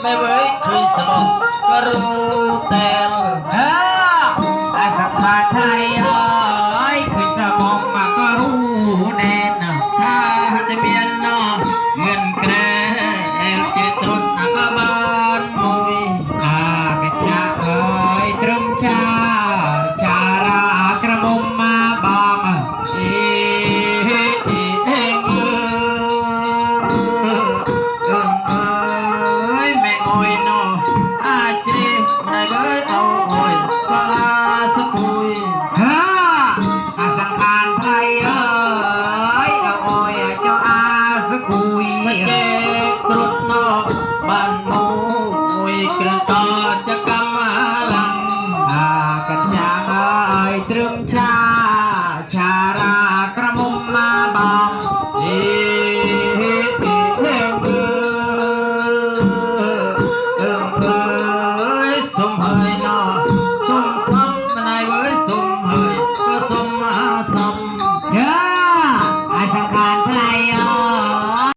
ไม่ไว้คุยสมองก็รู้แต่สัมภาษณ์ไทยคุยสมองมาก็รู้แน่นถ้าจะเมียนนอเงินแกรเจตรุนก็บ้านมวยกระจาตรึมชารากระมุมมาบองแม่โอยนออาจริงไม่เบิดเอาโอยก็สกุยสังขารไทยเอาโอยเจ้าสกุยเจ็บตรุษนอบ้านมูโอยกระต่อจะกำลังกันจางตรึมชา